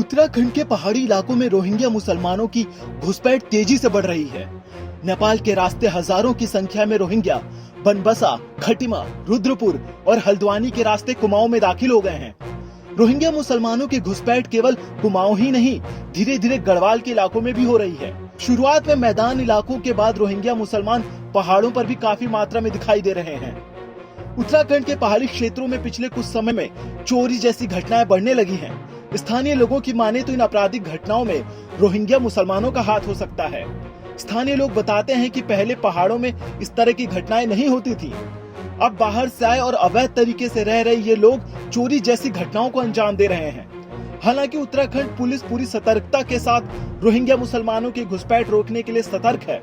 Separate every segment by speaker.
Speaker 1: उत्तराखंड के पहाड़ी इलाकों में रोहिंग्या मुसलमानों की घुसपैठ तेजी से बढ़ रही है। नेपाल के रास्ते हजारों की संख्या में रोहिंग्या बनबसा, खटिमा, रुद्रपुर और हल्द्वानी के रास्ते कुमाऊं में दाखिल हो गए हैं। रोहिंग्या मुसलमानों की घुसपैठ केवल कुमाऊं ही नहीं, धीरे धीरे गढ़वाल के इलाकों में भी हो रही है। शुरुआत में मैदान इलाकों के बाद रोहिंग्या मुसलमान पहाड़ों पर भी काफी मात्रा में दिखाई दे रहे हैं। उत्तराखंड के पहाड़ी क्षेत्रों में पिछले कुछ समय में चोरी जैसी घटनाएं बढ़ने लगी हैं। स्थानीय लोगों की माने तो इन आपराधिक घटनाओं में रोहिंग्या मुसलमानों का हाथ हो सकता है। स्थानीय लोग बताते हैं कि पहले पहाड़ों में इस तरह की घटनाएं नहीं होती थी। अब बाहर से आए और अवैध तरीके से रह रहे ये लोग चोरी जैसी घटनाओं को अंजाम दे रहे हैं। हालांकि उत्तराखंड पुलिस पूरी सतर्कता के साथ रोहिंग्या मुसलमानों की घुसपैठ रोकने के लिए सतर्क है।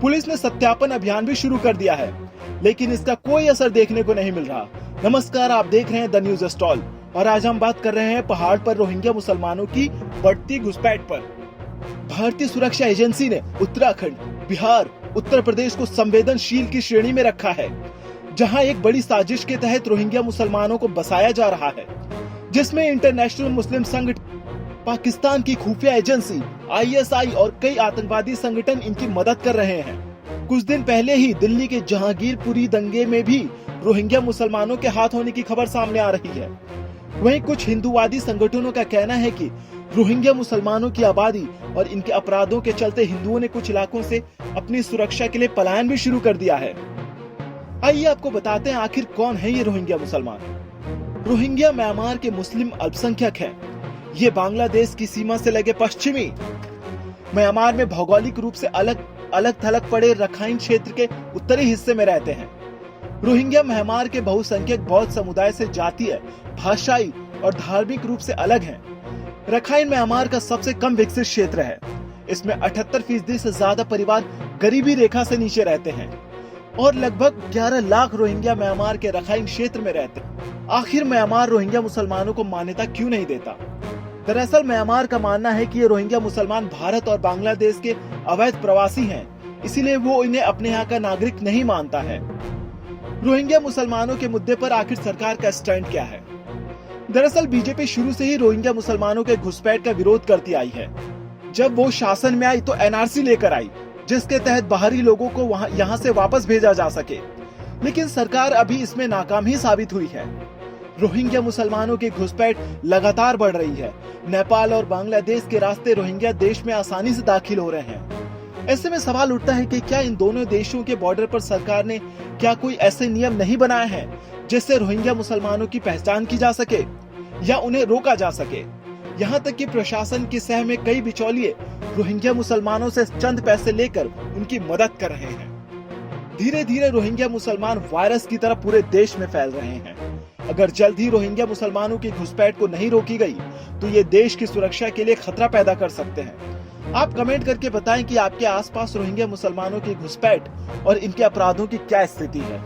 Speaker 1: पुलिस ने सत्यापन अभियान भी शुरू कर दिया है, लेकिन इसका कोई असर देखने को नहीं मिल रहा। नमस्कार, आप देख रहे हैं द न्यूज स्टॉल और आज हम बात कर रहे हैं पहाड़ पर रोहिंग्या मुसलमानों की बढ़ती घुसपैठ पर। भारतीय सुरक्षा एजेंसी ने उत्तराखंड, बिहार, उत्तर प्रदेश को संवेदनशील की श्रेणी में रखा है, जहां एक बड़ी साजिश के तहत रोहिंग्या मुसलमानों को बसाया जा रहा है, जिसमें इंटरनेशनल मुस्लिम संगठन, पाकिस्तान की खुफिया एजेंसी ISI और कई आतंकवादी संगठन इनकी मदद कर रहे हैं। कुछ दिन पहले ही दिल्ली के जहांगीरपुरी दंगे में भी रोहिंग्या मुसलमानों के हाथ होने की खबर सामने आ रही है। वहीं कुछ हिंदूवादी संगठनों का कहना है कि रोहिंग्या मुसलमानों की आबादी और इनके अपराधों के चलते हिंदुओं ने कुछ इलाकों से अपनी सुरक्षा के लिए पलायन भी शुरू कर दिया है। आइए आपको बताते हैं आखिर कौन है ये रोहिंग्या मुसलमान। रोहिंग्या म्यांमार के मुस्लिम अल्पसंख्यक हैं। ये बांग्लादेश की सीमा से लगे पश्चिमी म्यांमार में भौगोलिक रूप से अलग थलग पड़े रखाइन क्षेत्र के उत्तरी हिस्से में रहते हैं। रोहिंग्या म्यांमार के बहुसंख्यक बौद्ध समुदाय से जातीय, भाषाई और धार्मिक रूप से अलग हैं। रखाइन म्यांमार का सबसे कम विकसित क्षेत्र है। इसमें 78% से ज्यादा परिवार गरीबी रेखा से नीचे रहते हैं और लगभग 11 लाख रोहिंग्या म्यांमार के रखाइन क्षेत्र में रहते हैं। आखिर म्यांमार रोहिंग्या मुसलमानों को मान्यता क्यों नहीं देता? दरअसल म्यांमार का मानना है कि ये रोहिंग्या मुसलमान भारत और बांग्लादेश के अवैध प्रवासी हैं, इसीलिए वो इन्हें अपने यहाँ का नागरिक नहीं मानता है। रोहिंग्या मुसलमानों के मुद्दे पर आखिर सरकार का स्टैंड क्या है? दरअसल बीजेपी शुरू से ही रोहिंग्या मुसलमानों के घुसपैठ का विरोध करती आई है। जब वो शासन में आई तो NRC लेकर आई, जिसके तहत बाहरी लोगों को यहाँ से वापस भेजा जा सके, लेकिन सरकार अभी इसमें नाकाम ही साबित हुई है। रोहिंग्या मुसलमानों की घुसपैठ लगातार बढ़ रही है। नेपाल और बांग्लादेश के रास्ते रोहिंग्या देश में आसानी से दाखिल हो रहे हैं। ऐसे में सवाल उठता है कि क्या इन दोनों देशों के बॉर्डर पर सरकार ने क्या कोई ऐसे नियम नहीं बनाए हैं जिससे रोहिंग्या मुसलमानों की पहचान की जा सके या उन्हें रोका जा सके? यहाँ तक कि प्रशासन की सह में कई बिचौलिए रोहिंग्या मुसलमानों से चंद पैसे लेकर उनकी मदद कर रहे हैं। धीरे धीरे रोहिंग्या मुसलमान वायरस की तरह पूरे देश में फैल रहे हैं। अगर जल्द ही रोहिंग्या मुसलमानों की घुसपैठ को नहीं रोकी गई तो ये देश की सुरक्षा के लिए खतरा पैदा कर सकते हैं। आप कमेंट करके बताएं कि आपके आसपास रोहिंग्या मुसलमानों की घुसपैठ और इनके अपराधों की क्या स्थिति है।